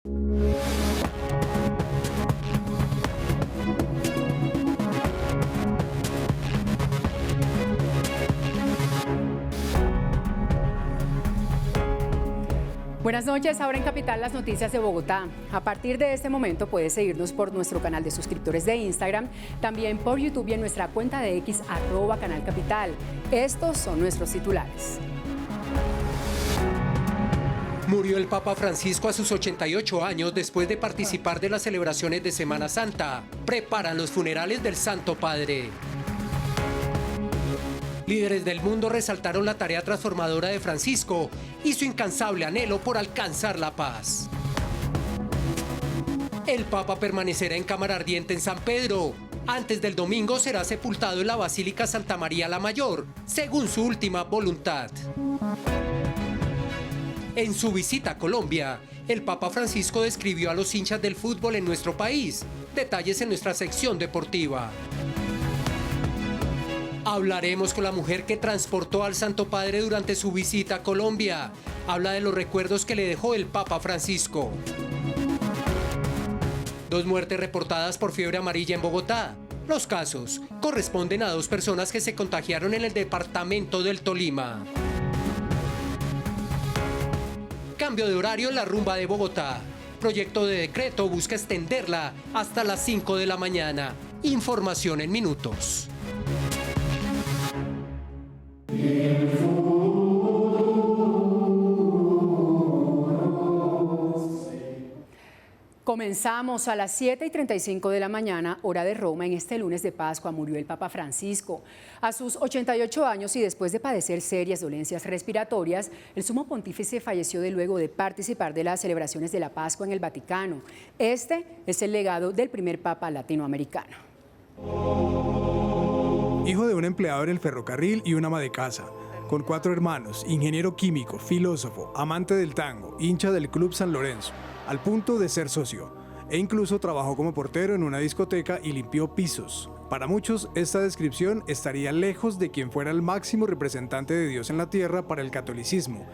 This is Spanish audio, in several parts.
Buenas noches, ahora en Capital las noticias de Bogotá. A partir de este momento puedes seguirnos por nuestro canal de suscriptores de Instagram, también por YouTube y en nuestra cuenta de X @Canal Capital. Estos son nuestros titulares. Murió el Papa Francisco a sus 88 años después de participar de las celebraciones de Semana Santa. Preparan los funerales del Santo Padre. Líderes del mundo resaltaron la tarea transformadora de Francisco y su incansable anhelo por alcanzar la paz. El Papa permanecerá en cámara ardiente en San Pedro. Antes del domingo será sepultado en la Basílica Santa María la Mayor, según su última voluntad. En su visita a Colombia, el Papa Francisco describió a los hinchas del fútbol en nuestro país. Detalles en nuestra sección deportiva. Hablaremos con la mujer que transportó al Santo Padre durante su visita a Colombia. Habla de los recuerdos que le dejó el Papa Francisco. 2 muertes reportadas por fiebre amarilla en Bogotá. Los casos corresponden a 2 personas que se contagiaron en el departamento del Tolima. Cambio de horario en la rumba de Bogotá. Proyecto de decreto busca extenderla hasta las 5 de la mañana. Información en minutos. Comenzamos a las 7:35 de la mañana, hora de Roma. En este lunes de Pascua murió el Papa Francisco. A sus 88 años y después de padecer serias dolencias respiratorias, el sumo pontífice falleció luego de participar de las celebraciones de la Pascua en el Vaticano. Este es el legado del primer Papa latinoamericano. Hijo de un empleado en el ferrocarril y un ama de casa, con 4 hermanos, ingeniero químico, filósofo, amante del tango, hincha del Club San Lorenzo, al punto de ser socio, e incluso trabajó como portero en una discoteca y limpió pisos. Para muchos, esta descripción estaría lejos de quien fuera el máximo representante de Dios en la tierra para el catolicismo,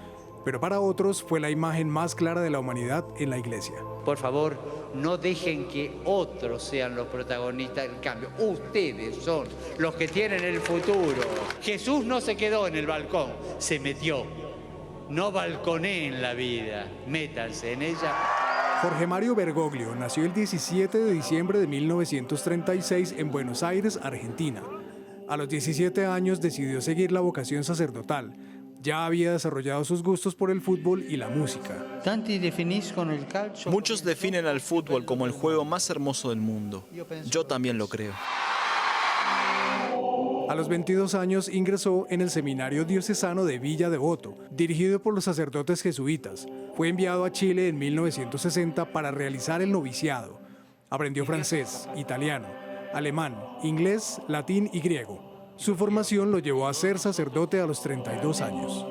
pero para otros fue la imagen más clara de la humanidad en la Iglesia. Por favor, no dejen que otros sean los protagonistas del cambio. Ustedes son los que tienen el futuro. Jesús no se quedó en el balcón, se metió. No balconeen la vida, métanse en ella. Jorge Mario Bergoglio nació el 17 de diciembre de 1936 en Buenos Aires, Argentina. A los 17 años decidió seguir la vocación sacerdotal. Ya había desarrollado sus gustos por el fútbol y la música. Muchos definen al fútbol como el juego más hermoso del mundo. Yo también lo creo. A los 22 años ingresó en el Seminario Diocesano de Villa Devoto, dirigido por los sacerdotes jesuitas. Fue enviado a Chile en 1960 para realizar el noviciado. Aprendió francés, italiano, alemán, inglés, latín y griego. Su formación lo llevó a ser sacerdote a los 32 años.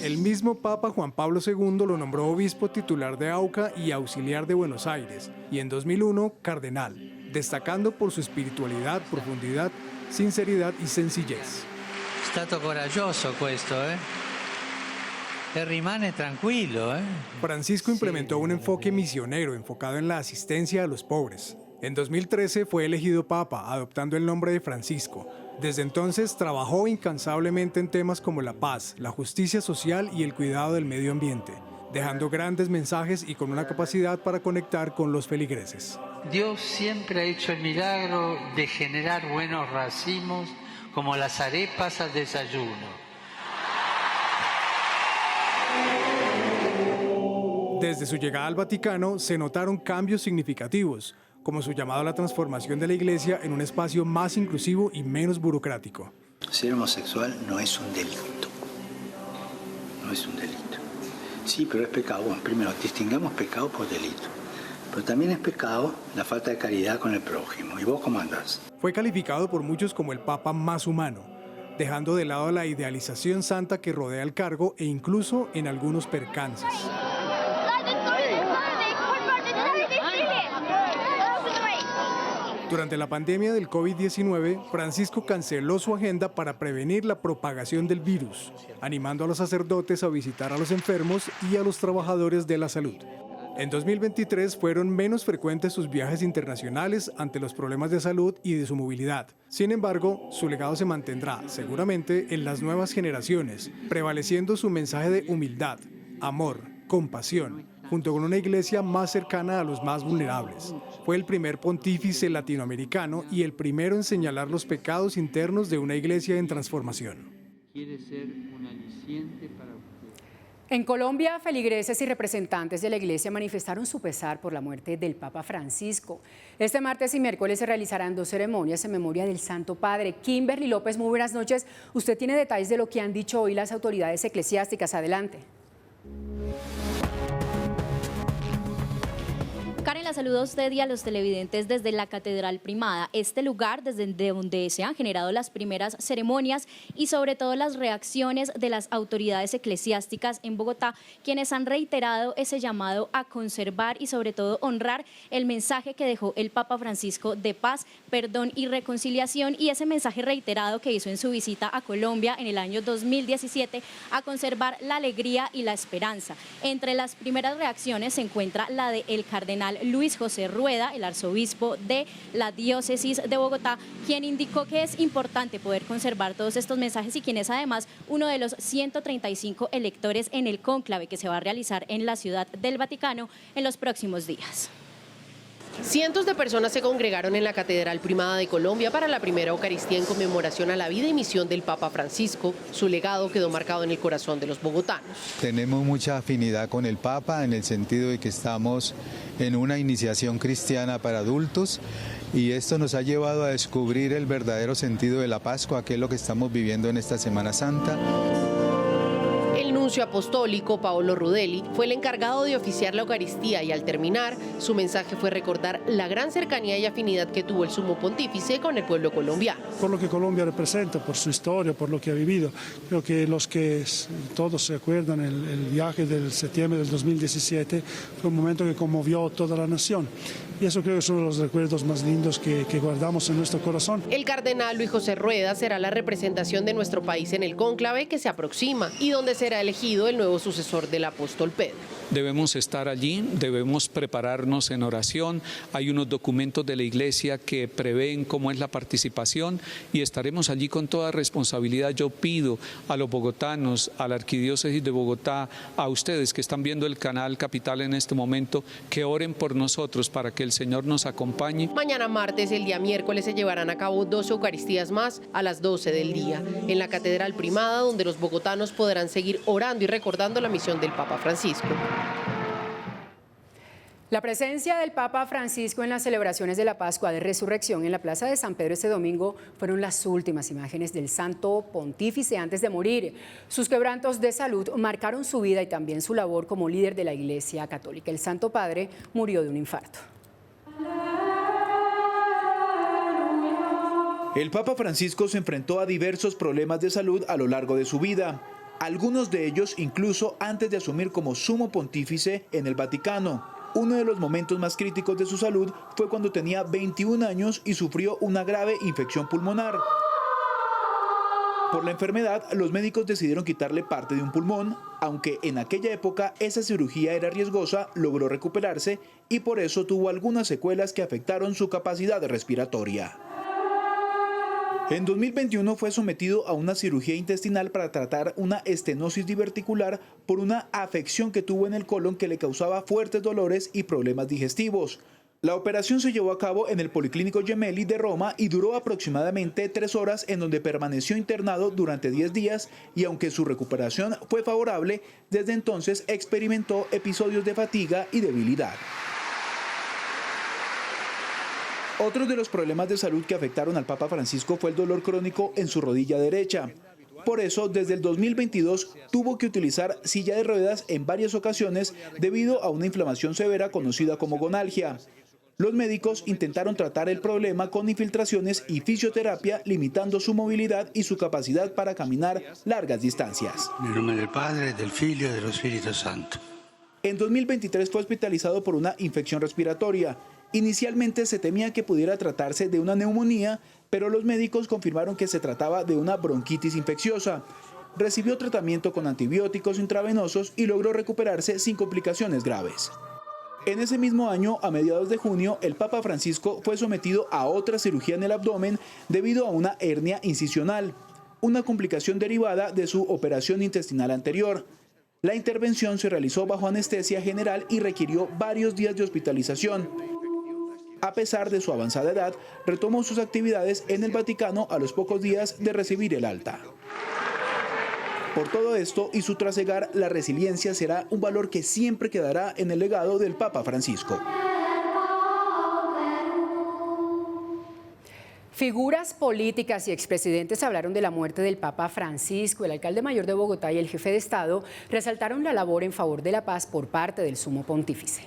El mismo Papa Juan Pablo II lo nombró obispo titular de Auca y auxiliar de Buenos Aires, y en 2001 cardenal, destacando por su espiritualidad, profundidad, sinceridad y sencillez. È stato coraggioso questo, E rimane tranquilo, Francisco implementó un enfoque misionero enfocado en la asistencia a los pobres. En 2013 fue elegido Papa, adoptando el nombre de Francisco. Desde entonces trabajó incansablemente en temas como la paz, la justicia social y el cuidado del medio ambiente, dejando grandes mensajes y con una capacidad para conectar con los feligreses. Dios siempre ha hecho el milagro de generar buenos racimos como las arepas al desayuno. Desde su llegada al Vaticano se notaron cambios significativos, como su llamado a la transformación de la Iglesia en un espacio más inclusivo y menos burocrático. Ser homosexual no es un delito. No es un delito. Sí, pero es pecado. Bueno, primero, distingamos pecado por delito. Pero también es pecado la falta de caridad con el prójimo. ¿Y vos cómo andás? Fue calificado por muchos como el Papa más humano, dejando de lado la idealización santa que rodea el cargo e incluso en algunos percances. Durante la pandemia del COVID-19, Francisco canceló su agenda para prevenir la propagación del virus, animando a los sacerdotes a visitar a los enfermos y a los trabajadores de la salud. En 2023 fueron menos frecuentes sus viajes internacionales ante los problemas de salud y de su movilidad. Sin embargo, su legado se mantendrá seguramente en las nuevas generaciones, prevaleciendo su mensaje de humildad, amor, compasión, junto con una iglesia más cercana a los más vulnerables. Fue el primer pontífice latinoamericano y el primero en señalar los pecados internos de una iglesia en transformación. Quiere ser un aliciente para usted. En Colombia, feligreses y representantes de la iglesia manifestaron su pesar por la muerte del Papa Francisco. Este martes y miércoles se realizarán 2 ceremonias en memoria del Santo Padre. Kimberly López, muy buenas noches. Usted tiene detalles de lo que han dicho hoy las autoridades eclesiásticas. Adelante. Karen, la saludo a usted y a los televidentes desde la Catedral Primada, este lugar desde donde se han generado las primeras ceremonias y sobre todo las reacciones de las autoridades eclesiásticas en Bogotá, quienes han reiterado ese llamado a conservar y sobre todo honrar el mensaje que dejó el Papa Francisco de paz, perdón y reconciliación, y ese mensaje reiterado que hizo en su visita a Colombia en el año 2017 a conservar la alegría y la esperanza. Entre las primeras reacciones se encuentra la del cardenal Luis José Rueda, el arzobispo de la diócesis de Bogotá, quien indicó que es importante poder conservar todos estos mensajes y quien es además uno de los 135 electores en el cónclave que se va a realizar en la Ciudad del Vaticano en los próximos días. Cientos de personas se congregaron en la Catedral Primada de Colombia para la primera Eucaristía en conmemoración a la vida y misión del Papa Francisco. Su legado quedó marcado en el corazón de los bogotanos. Tenemos mucha afinidad con el Papa en el sentido de que estamos en una iniciación cristiana para adultos y esto nos ha llevado a descubrir el verdadero sentido de la Pascua, que es lo que estamos viviendo en esta Semana Santa. El nuncio apostólico Paolo Rudelli fue el encargado de oficiar la Eucaristía y al terminar, su mensaje fue recordar la gran cercanía y afinidad que tuvo el sumo pontífice con el pueblo colombiano. Por lo que Colombia representa, por su historia, por lo que ha vivido, creo que todos se acuerdan, el viaje del septiembre del 2017 fue un momento que conmovió toda la nación. Y eso creo que son los recuerdos más lindos que guardamos en nuestro corazón. El cardenal Luis José Rueda será la representación de nuestro país en el cónclave que se aproxima y donde será elegido el nuevo sucesor del apóstol Pedro. Debemos estar allí, debemos prepararnos en oración. Hay unos documentos de la Iglesia que prevén cómo es la participación y estaremos allí con toda responsabilidad. Yo pido a los bogotanos, a la Arquidiócesis de Bogotá, a ustedes que están viendo el canal Capital en este momento, que oren por nosotros para que el Señor nos acompañe. Mañana martes, el día miércoles, se llevarán a cabo 12 Eucaristías más a las 12 del día en la Catedral Primada, donde los bogotanos podrán seguir orando y recordando la misión del Papa Francisco. La presencia del Papa Francisco en las celebraciones de la Pascua de Resurrección en la Plaza de San Pedro este domingo fueron las últimas imágenes del Santo Pontífice antes de morir. Sus quebrantos de salud marcaron su vida y también su labor como líder de la Iglesia Católica. El Santo Padre murió de un infarto. El Papa Francisco se enfrentó a diversos problemas de salud a lo largo de su vida, algunos de ellos incluso antes de asumir como sumo pontífice en el Vaticano. Uno de los momentos más críticos de su salud fue cuando tenía 21 años y sufrió una grave infección pulmonar. Por la enfermedad, los médicos decidieron quitarle parte de un pulmón, aunque en aquella época esa cirugía era riesgosa, logró recuperarse y por eso tuvo algunas secuelas que afectaron su capacidad respiratoria. En 2021 fue sometido a una cirugía intestinal para tratar una estenosis diverticular por una afección que tuvo en el colon que le causaba fuertes dolores y problemas digestivos. La operación se llevó a cabo en el Policlínico Gemelli de Roma y duró aproximadamente 3 horas, en donde permaneció internado durante 10 días y aunque su recuperación fue favorable, desde entonces experimentó episodios de fatiga y debilidad. Otro de los problemas de salud que afectaron al Papa Francisco fue el dolor crónico en su rodilla derecha. Por eso, desde el 2022 tuvo que utilizar silla de ruedas en varias ocasiones debido a una inflamación severa conocida como gonalgia. Los médicos intentaron tratar el problema con infiltraciones y fisioterapia, limitando su movilidad y su capacidad para caminar largas distancias. En el nombre del Padre, del Figlio y del Espíritu Santo. En 2023 fue hospitalizado por una infección respiratoria. Inicialmente se temía que pudiera tratarse de una neumonía, pero los médicos confirmaron que se trataba de una bronquitis infecciosa. Recibió tratamiento con antibióticos intravenosos y logró recuperarse sin complicaciones graves. En ese mismo año, a mediados de junio, el Papa Francisco fue sometido a otra cirugía en el abdomen debido a una hernia incisional, una complicación derivada de su operación intestinal anterior. La intervención se realizó bajo anestesia general y requirió varios días de hospitalización. A pesar de su avanzada edad, retomó sus actividades en el Vaticano a los pocos días de recibir el alta. Por todo esto y su trasegar, la resiliencia será un valor que siempre quedará en el legado del Papa Francisco. Figuras políticas y expresidentes hablaron de la muerte del Papa Francisco. El alcalde mayor de Bogotá y el jefe de Estado resaltaron la labor en favor de la paz por parte del Sumo Pontífice.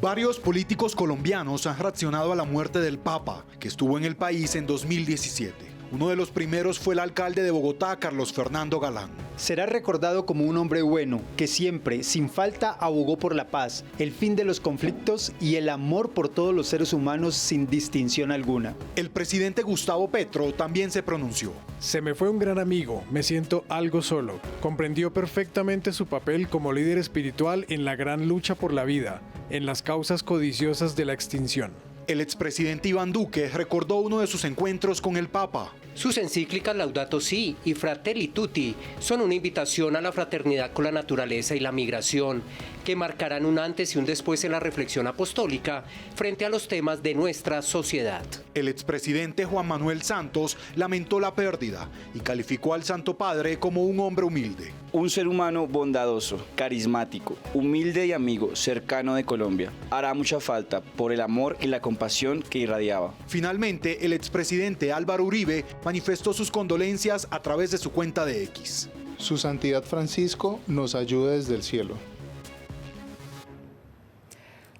Varios políticos colombianos han reaccionado a la muerte del Papa, que estuvo en el país en 2017. Uno de los primeros fue el alcalde de Bogotá, Carlos Fernando Galán. Será recordado como un hombre bueno, que siempre, sin falta, abogó por la paz, el fin de los conflictos y el amor por todos los seres humanos sin distinción alguna. El presidente Gustavo Petro también se pronunció. Se me fue un gran amigo, me siento algo solo. Comprendió perfectamente su papel como líder espiritual en la gran lucha por la vida, en las causas codiciosas de la extinción. El expresidente Iván Duque recordó uno de sus encuentros con el Papa. Sus encíclicas Laudato Si y Fratelli Tutti son una invitación a la fraternidad con la naturaleza y la migración, que marcarán un antes y un después en la reflexión apostólica frente a los temas de nuestra sociedad. El expresidente Juan Manuel Santos lamentó la pérdida y calificó al Santo Padre como un hombre humilde. Un ser humano bondadoso, carismático, humilde y amigo, cercano de Colombia. Hará mucha falta por el amor y la compasión que irradiaba. Finalmente, el expresidente Álvaro Uribe manifestó sus condolencias a través de su cuenta de X. Su Santidad Francisco nos ayuda desde el cielo.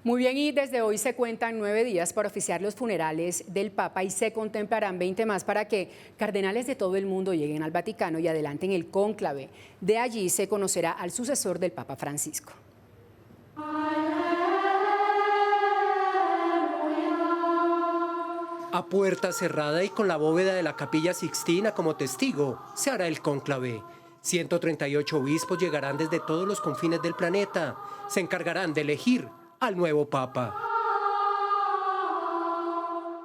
Muy bien, y desde hoy se cuentan 9 días para oficiar los funerales del Papa y se contemplarán 20 más para que cardenales de todo el mundo lleguen al Vaticano y adelanten el cónclave. De allí se conocerá al sucesor del Papa Francisco. A puerta cerrada y con la bóveda de la Capilla Sixtina como testigo, se hará el cónclave. 138 obispos llegarán desde todos los confines del planeta. Se encargarán de elegir al nuevo Papa.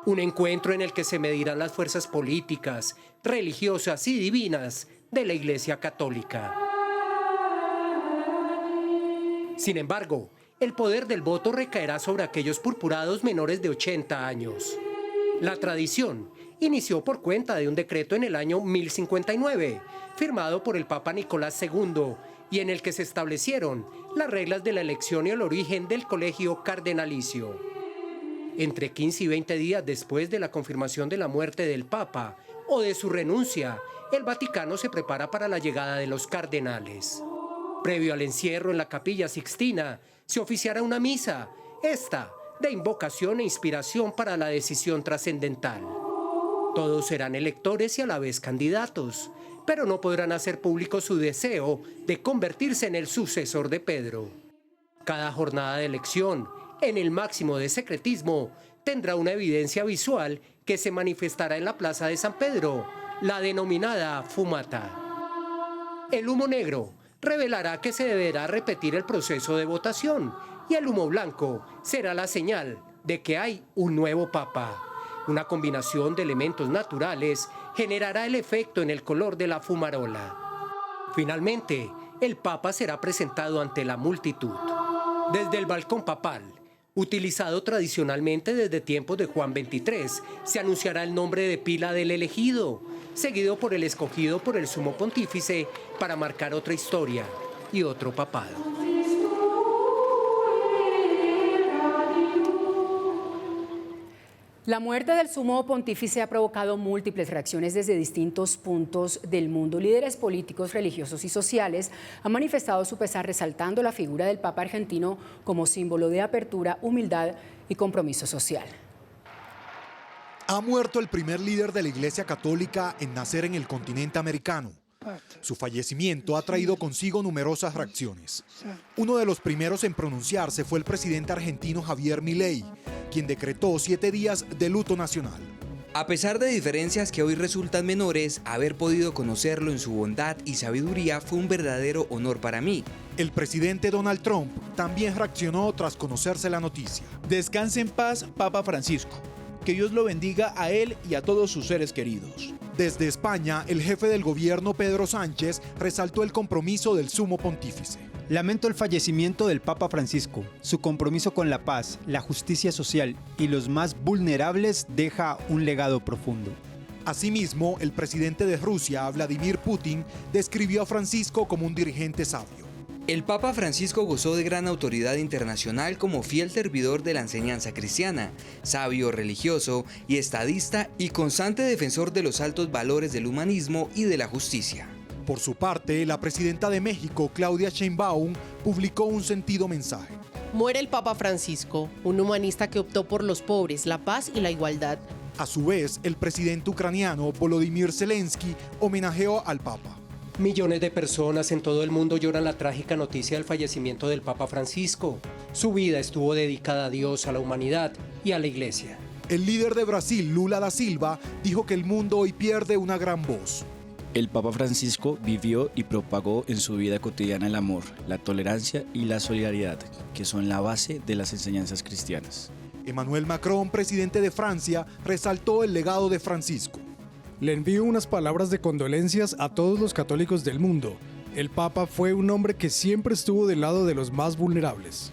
Un encuentro en el que se medirán las fuerzas políticas, religiosas y divinas de la Iglesia Católica. Sin embargo, el poder del voto recaerá sobre aquellos purpurados menores de 80 años. La tradición inició por cuenta de un decreto en el año 1059, firmado por el Papa Nicolás II, y en el que se establecieron las reglas de la elección y el origen del colegio cardenalicio. Entre 15 y 20 días después de la confirmación de la muerte del Papa o de su renuncia, el Vaticano se prepara para la llegada de los cardenales. Previo al encierro en la Capilla Sixtina, se oficiará una misa, esta de invocación e inspiración para la decisión trascendental. Todos serán electores y a la vez candidatos, pero no podrán hacer público su deseo de convertirse en el sucesor de Pedro. Cada jornada de elección, en el máximo de secretismo, tendrá una evidencia visual que se manifestará en la Plaza de San Pedro, la denominada fumata. El humo negro revelará que se deberá repetir el proceso de votación y el humo blanco será la señal de que hay un nuevo Papa. Una combinación de elementos naturales generará el efecto en el color de la fumarola. Finalmente, el Papa será presentado ante la multitud. Desde el balcón papal, utilizado tradicionalmente desde tiempos de Juan XXIII, se anunciará el nombre de pila del elegido, seguido por el escogido por el Sumo Pontífice para marcar otra historia y otro papado. La muerte del Sumo Pontífice ha provocado múltiples reacciones desde distintos puntos del mundo. Líderes políticos, religiosos y sociales han manifestado su pesar resaltando la figura del Papa argentino como símbolo de apertura, humildad y compromiso social. Ha muerto el primer líder de la Iglesia Católica en nacer en el continente americano. Su fallecimiento ha traído consigo numerosas reacciones. Uno de los primeros en pronunciarse fue el presidente argentino Javier Milei, quien decretó 7 días de luto nacional. A pesar de diferencias que hoy resultan menores, haber podido conocerlo en su bondad y sabiduría fue un verdadero honor para mí. El presidente Donald Trump también reaccionó tras conocerse la noticia. Descanse en paz, Papa Francisco. Que Dios lo bendiga a él y a todos sus seres queridos. Desde España, el jefe del gobierno Pedro Sánchez resaltó el compromiso del sumo pontífice. Lamento el fallecimiento del Papa Francisco. Su compromiso con la paz, la justicia social y los más vulnerables deja un legado profundo. Asimismo, el presidente de Rusia, Vladimir Putin, describió a Francisco como un dirigente sabio. El Papa Francisco gozó de gran autoridad internacional como fiel servidor de la enseñanza cristiana, sabio religioso y estadista y constante defensor de los altos valores del humanismo y de la justicia. Por su parte, la presidenta de México, Claudia Sheinbaum, publicó un sentido mensaje. Muere el Papa Francisco, un humanista que optó por los pobres, la paz y la igualdad. A su vez, el presidente ucraniano, Volodymyr Zelensky, homenajeó al Papa. Millones de personas en todo el mundo lloran la trágica noticia del fallecimiento del Papa Francisco. Su vida estuvo dedicada a Dios, a la humanidad y a la Iglesia. El líder de Brasil, Lula da Silva, dijo que el mundo hoy pierde una gran voz. El Papa Francisco vivió y propagó en su vida cotidiana el amor, la tolerancia y la solidaridad, que son la base de las enseñanzas cristianas. Emmanuel Macron, presidente de Francia, resaltó el legado de Francisco. Le envío unas palabras de condolencias a todos los católicos del mundo. El Papa fue un hombre que siempre estuvo del lado de los más vulnerables.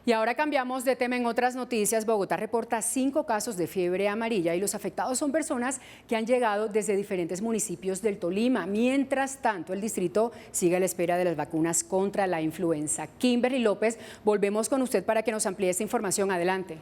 Y ahora cambiamos de tema en otras noticias. Bogotá reporta 5 casos de fiebre amarilla y los afectados son personas que han llegado desde diferentes municipios del Tolima. Mientras tanto, el distrito sigue a la espera de las vacunas contra la influenza. Kimberly López, volvemos con usted para que nos amplíe esta información. Adelante.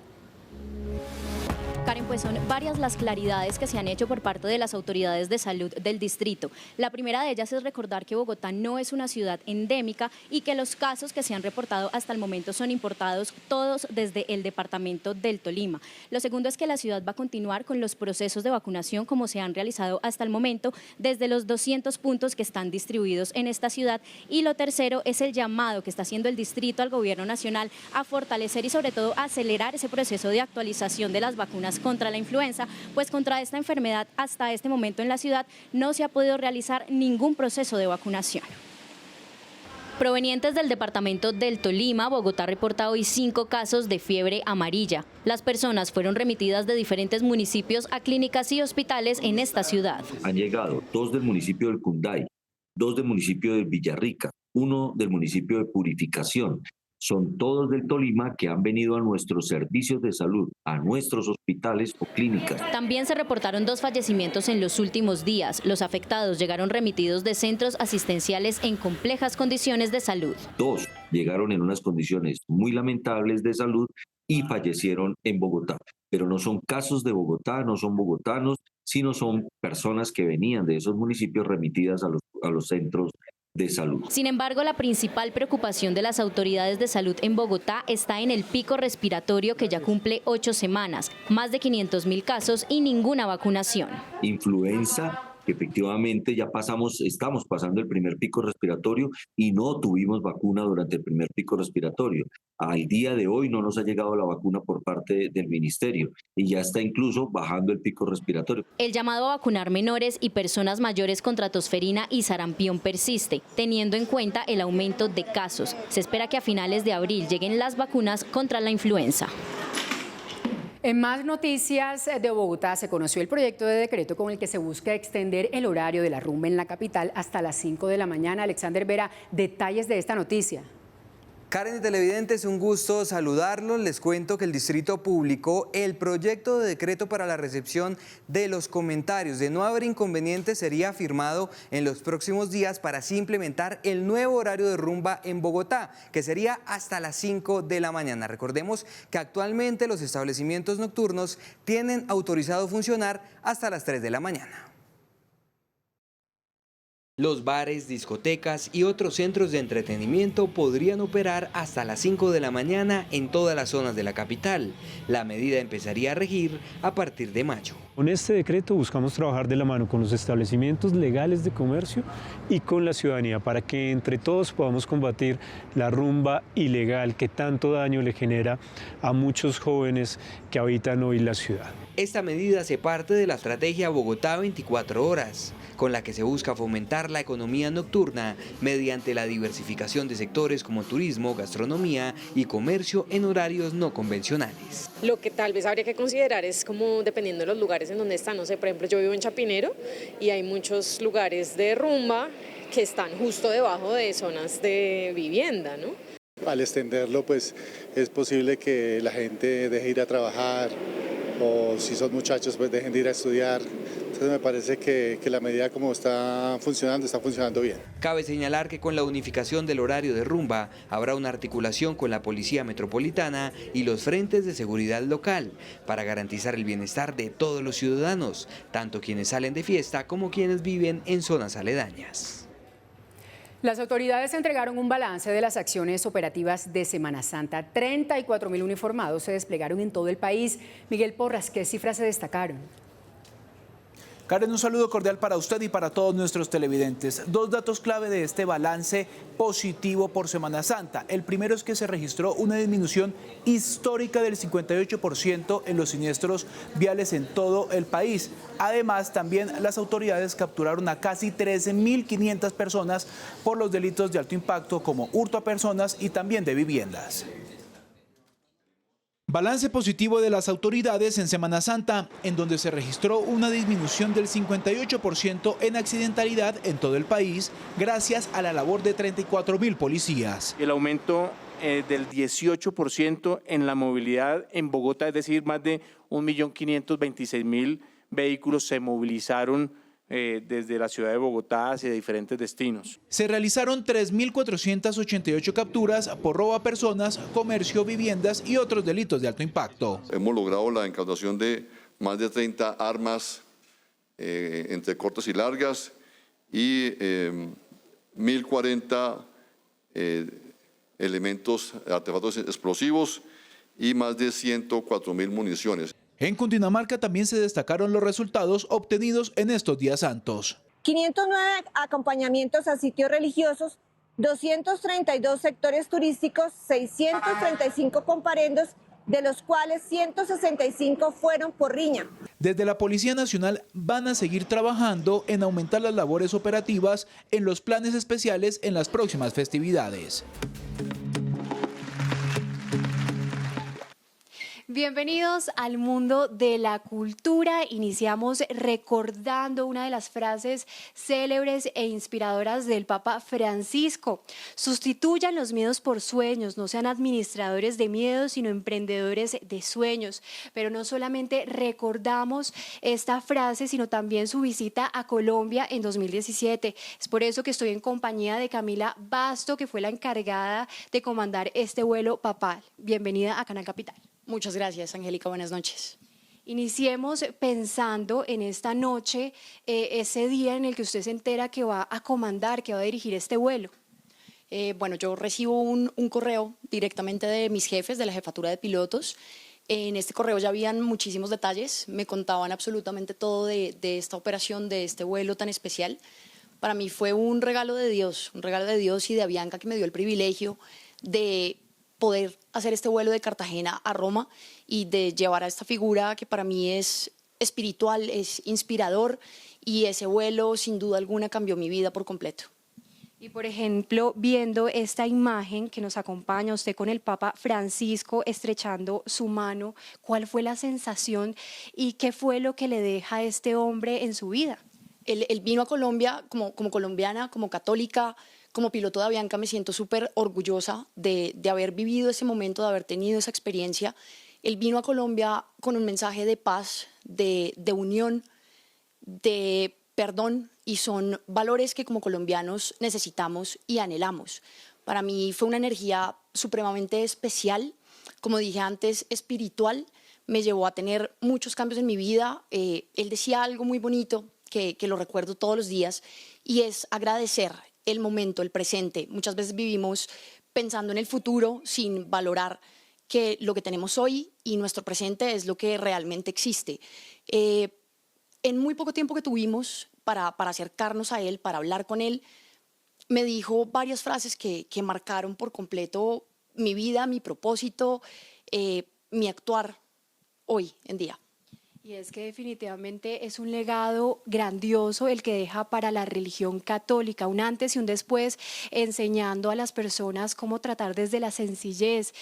Karen, pues son varias las claridades que se han hecho por parte de las autoridades de salud del distrito. La primera de ellas es recordar que Bogotá no es una ciudad endémica y que los casos que se han reportado hasta el momento son importados todos desde el departamento del Tolima. Lo segundo es que la ciudad va a continuar con los procesos de vacunación como se han realizado hasta el momento desde los 200 puntos que están distribuidos en esta ciudad. Y lo tercero es el llamado que está haciendo el distrito al gobierno nacional a fortalecer y sobre todo a acelerar ese proceso de actualización de las vacunas contra la influenza, pues contra esta enfermedad hasta este momento en la ciudad no se ha podido realizar ningún proceso de vacunación. Provenientes del departamento del Tolima, Bogotá reporta hoy 5 casos de fiebre amarilla. Las personas fueron remitidas de diferentes municipios a clínicas y hospitales en esta ciudad. Han llegado 2 del municipio del Cunday, 2 del municipio de Villarrica, 1 del municipio de Purificación. Son todos del Tolima que han venido a nuestros servicios de salud, a nuestros hospitales o clínicas. También se reportaron 2 fallecimientos en los últimos días. Los afectados llegaron remitidos de centros asistenciales en complejas condiciones de salud. 2 llegaron en unas condiciones muy lamentables de salud y fallecieron en Bogotá. Pero no son casos de Bogotá, no son bogotanos, sino son personas que venían de esos municipios remitidas a los centros de salud. Sin embargo, la principal preocupación de las autoridades de salud en Bogotá está en el pico respiratorio que ya cumple 8 semanas, más de 500.000 casos y ninguna vacunación. Influenza, que efectivamente ya estamos pasando el primer pico respiratorio y no tuvimos vacuna durante el primer pico respiratorio. Al día de hoy no nos ha llegado la vacuna por parte del ministerio y ya está incluso bajando el pico respiratorio. El llamado a vacunar menores y personas mayores contra tosferina y sarampión persiste, teniendo en cuenta el aumento de casos. Se espera que a finales de abril lleguen las vacunas contra la influenza. En más noticias de Bogotá, se conoció el proyecto de decreto con el que se busca extender el horario de la rumba en la capital hasta las 5 de la mañana. Alexander Vera, detalles de esta noticia. Karen y televidentes, un gusto saludarlos. Les cuento que el distrito publicó el proyecto de decreto para la recepción de los comentarios. De no haber inconveniente, sería firmado en los próximos días para así implementar el nuevo horario de rumba en Bogotá, que sería hasta las 5 de la mañana. Recordemos que actualmente los establecimientos nocturnos tienen autorizado funcionar hasta las 3 de la mañana. Los bares, discotecas y otros centros de entretenimiento podrían operar hasta las 5 de la mañana en todas las zonas de la capital. La medida empezaría a regir a partir de mayo. Con este decreto buscamos trabajar de la mano con los establecimientos legales de comercio y con la ciudadanía para que entre todos podamos combatir la rumba ilegal que tanto daño le genera a muchos jóvenes que habitan hoy la ciudad. Esta medida hace parte de la estrategia Bogotá 24 horas, con la que se busca fomentar la economía nocturna mediante la diversificación de sectores como turismo, gastronomía y comercio en horarios no convencionales. Lo que tal vez habría que considerar es como dependiendo de los lugares en donde están, no sé, por ejemplo yo vivo en Chapinero y hay muchos lugares de rumba que están justo debajo de zonas de vivienda, ¿no? Al extenderlo, pues es posible que la gente deje ir a trabajar o si son muchachos, pues dejen de ir a estudiar. Entonces me parece que la medida como está funcionando bien. Cabe señalar que con la unificación del horario de rumba habrá una articulación con la Policía Metropolitana y los frentes de seguridad local para garantizar el bienestar de todos los ciudadanos, tanto quienes salen de fiesta como quienes viven en zonas aledañas. Las autoridades entregaron un balance de las acciones operativas de Semana Santa. 34.000 uniformados se desplegaron en todo el país. Miguel Porras, ¿qué cifras se destacaron? Karen, un saludo cordial para usted y para todos nuestros televidentes. Dos datos clave de este balance positivo por Semana Santa. El primero es que se registró una disminución histórica del 58% en los siniestros viales en todo el país. Además, también las autoridades capturaron a casi 13.500 personas por los delitos de alto impacto como hurto a personas y también de viviendas. Balance positivo de las autoridades en Semana Santa, en donde se registró una disminución del 58% en accidentalidad en todo el país, gracias a la labor de 34.000 policías. El aumento del 18% en la movilidad en Bogotá, es decir, más de 1.526.000 vehículos se movilizaron desde la ciudad de Bogotá hacia diferentes destinos. Se realizaron 3.488 capturas por robo a personas, comercio, viviendas y otros delitos de alto impacto. Hemos logrado la incautación de más de 30 armas entre cortas y largas y 1.040 elementos, artefactos explosivos y más de 104.000 municiones. En Cundinamarca también se destacaron los resultados obtenidos en estos días santos. 509 acompañamientos a sitios religiosos, 232 sectores turísticos, 635 comparendos, de los cuales 165 fueron por riña. Desde la Policía Nacional van a seguir trabajando en aumentar las labores operativas en los planes especiales en las próximas festividades. Bienvenidos al mundo de la cultura. Iniciamos recordando una de las frases célebres e inspiradoras del Papa Francisco. Sustituyan los miedos por sueños, no sean administradores de miedos, sino emprendedores de sueños. Pero no solamente recordamos esta frase, sino también su visita a Colombia en 2017. Es por eso que estoy en compañía de Camila Basto, que fue la encargada de comandar este vuelo papal. Bienvenida a Canal Capital. Muchas gracias, Angélica. Buenas noches. Iniciemos pensando en esta noche, ese día en el que usted se entera que va a comandar, que va a dirigir este vuelo. Bueno, yo recibo un correo directamente de mis jefes de la jefatura de pilotos. En este correo ya habían muchísimos detalles, me contaban absolutamente todo de esta operación, de este vuelo tan especial. Para mí fue un regalo de Dios y de Avianca, que me dio el privilegio de poder hacer este vuelo de Cartagena a Roma y de llevar a esta figura que para mí es espiritual, es inspirador, y ese vuelo sin duda alguna cambió mi vida por completo. Y por ejemplo, viendo esta imagen que nos acompaña usted con el Papa Francisco estrechando su mano, ¿cuál fue la sensación y qué fue lo que le deja a este hombre en su vida? Él vino a Colombia como colombiana, como católica. Como piloto de Avianca me siento súper orgullosa de haber vivido ese momento, de haber tenido esa experiencia. Él vino a Colombia con un mensaje de paz, de unión, de perdón, y son valores que como colombianos necesitamos y anhelamos. Para mí fue una energía supremamente especial, como dije antes, espiritual. Me llevó a tener muchos cambios en mi vida. Él decía algo muy bonito que lo recuerdo todos los días, y es agradecer el momento, el presente. Muchas veces vivimos pensando en el futuro sin valorar que lo que tenemos hoy y nuestro presente es lo que realmente existe. En muy poco tiempo que tuvimos para acercarnos a él, para hablar con él, me dijo varias frases que marcaron por completo mi vida, mi propósito, mi actuar hoy en día. Y es que definitivamente es un legado grandioso el que deja para la religión católica, un antes y un después, enseñando a las personas cómo tratar desde la sencillez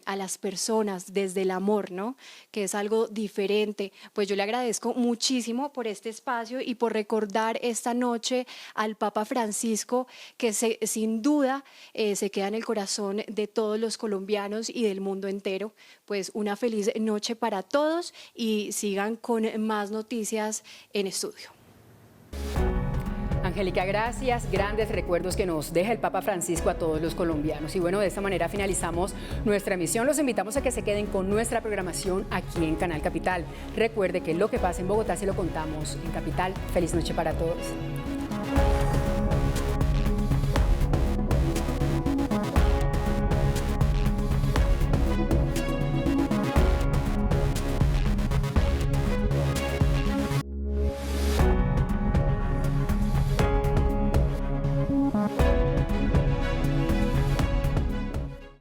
a las personas, desde el amor, ¿no? Que es algo diferente. Pues yo le agradezco muchísimo por este espacio y por recordar esta noche al Papa Francisco, que sin duda se queda en el corazón de todos los colombianos y del mundo entero. Pues una feliz noche para todos y sigan con más noticias en estudio. Angélica, gracias. Grandes recuerdos que nos deja el Papa Francisco a todos los colombianos. Y bueno, de esta manera finalizamos nuestra emisión. Los invitamos a que se queden con nuestra programación aquí en Canal Capital. Recuerde que lo que pasa en Bogotá se lo contamos en Capital. Feliz noche para todos.